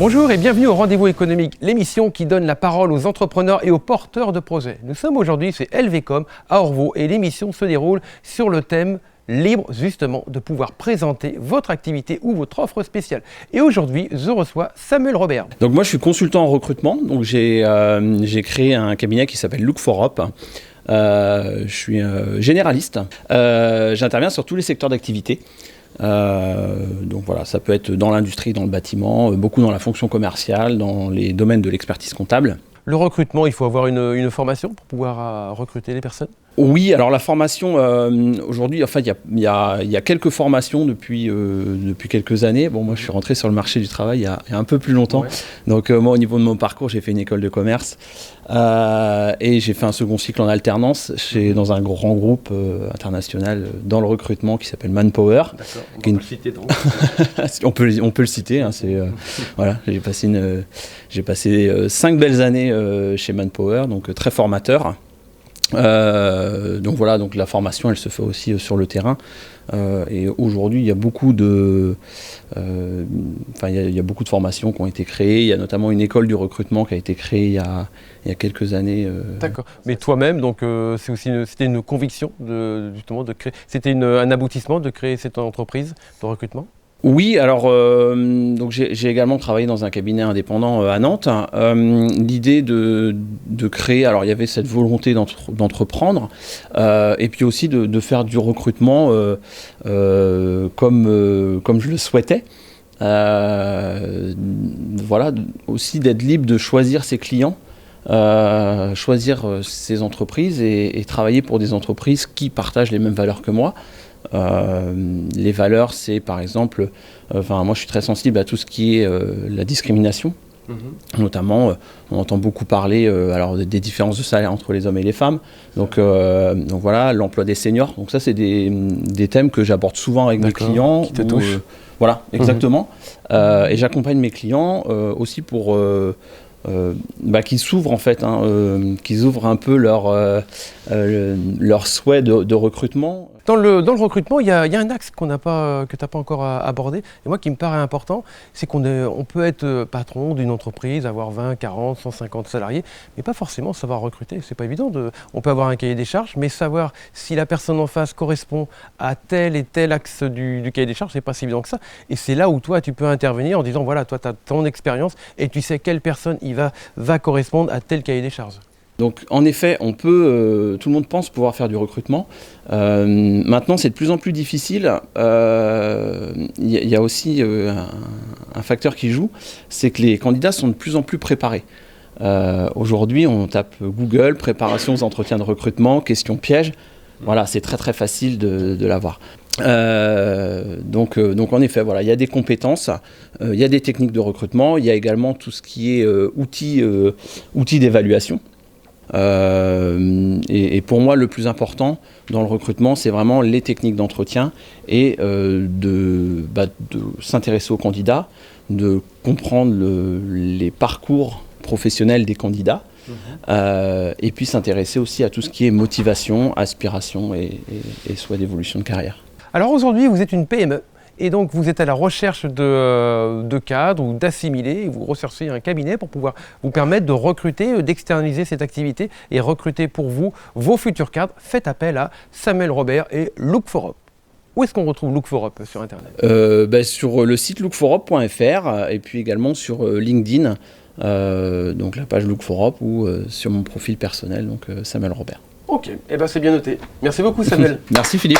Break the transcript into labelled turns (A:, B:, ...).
A: Bonjour et bienvenue au Rendez-vous économique, l'émission qui donne la parole aux entrepreneurs et aux porteurs de projets. Nous sommes aujourd'hui chez LVCOM à Orvaux et l'émission se déroule sur le thème libre justement de pouvoir présenter votre activité ou votre offre spéciale. Et aujourd'hui, je reçois Samuel Robert.
B: Donc moi je suis consultant en recrutement, donc j'ai créé un cabinet qui s'appelle Look for Up. Je suis généraliste, j'interviens sur tous les secteurs d'activité. Donc voilà, ça peut être dans l'industrie, dans le bâtiment, beaucoup dans la fonction commerciale, dans les domaines de l'expertise comptable.
A: Le recrutement, il faut avoir une formation pour pouvoir recruter les personnes ?
B: Oui, alors la formation, aujourd'hui, enfin, il y a quelques formations depuis quelques années. Bon, moi, je suis rentré sur le marché du travail il y a un peu plus longtemps. Ouais. Donc, moi, au niveau de mon parcours, j'ai fait une école de commerce et j'ai fait un second cycle en alternance dans un grand groupe international dans le recrutement qui s'appelle Manpower.
A: D'accord, on peut le citer donc.
B: on peut le citer. Hein, voilà, j'ai passé 5 belles années chez Manpower, donc très formateur. Donc voilà, donc la formation elle se fait aussi sur le terrain et aujourd'hui il y a beaucoup de il y a beaucoup de formations qui ont été créées. Il y a notamment une école du recrutement qui a été créée il y a quelques années.
A: D'accord, mais toi-même donc c'était une conviction justement de créer, c'était un aboutissement de créer cette entreprise de recrutement?
B: Oui, alors donc j'ai également travaillé dans un cabinet indépendant à Nantes. L'idée de créer, alors il y avait cette volonté d'entreprendre et puis aussi de faire du recrutement comme je le souhaitais. Voilà, aussi d'être libre de choisir ses clients. Choisir ses entreprises et travailler pour des entreprises qui partagent les mêmes valeurs que moi. Les valeurs, c'est par exemple, moi je suis très sensible à tout ce qui est la discrimination. Notamment, on entend beaucoup parler des différences de salaire entre les hommes et les femmes. Donc voilà, l'emploi des seniors. Donc ça, c'est des thèmes que j'aborde souvent avec mes clients.
A: Qui te touchent.
B: Voilà, exactement. Et j'accompagne mes clients aussi pour qu'ils s'ouvrent en fait, qu'ils ouvrent un peu leur souhait de recrutement.
A: Dans le recrutement, il y a un axe que tu n'as pas encore abordé, et moi qui me paraît important, c'est qu'on peut être patron d'une entreprise, avoir 20, 40, 150 salariés, mais pas forcément savoir recruter. C'est pas évident. On peut avoir un cahier des charges, mais savoir si la personne en face correspond à tel et tel axe du cahier des charges, c'est pas si évident que ça. Et c'est là où toi, tu peux intervenir en disant, voilà, toi, tu as ton expérience et tu sais quelle personne va correspondre à tel cahier des charges.
B: Donc en effet, tout le monde pense pouvoir faire du recrutement. Maintenant, c'est de plus en plus difficile. Il y a aussi un facteur qui joue, c'est que les candidats sont de plus en plus préparés. Aujourd'hui, on tape Google, préparation aux entretiens de recrutement, questions pièges. Voilà, c'est très très facile de l'avoir. Donc en effet, voilà, il y a des compétences, il y a des techniques de recrutement, il y a également tout ce qui est outils d'évaluation. Et pour moi, le plus important dans le recrutement, c'est vraiment les techniques d'entretien et de s'intéresser aux candidats, de comprendre les parcours professionnels des candidats, et puis s'intéresser aussi à tout ce qui est motivation, aspiration et souhait d'évolution de carrière.
A: Alors aujourd'hui, vous êtes une PME. Et donc, vous êtes à la recherche de cadres ou d'assimilés, et vous recherchez un cabinet pour pouvoir vous permettre de recruter, d'externaliser cette activité et recruter pour vous vos futurs cadres. Faites appel à Samuel Robert et Look for Up. Où est-ce qu'on retrouve Look for Up sur Internet ?
B: Sur le site lookforup.fr et puis également sur LinkedIn, donc la page Look for Up ou sur mon profil personnel, donc Samuel Robert.
A: Ok, c'est bien noté. Merci beaucoup Samuel.
B: Merci Philippe.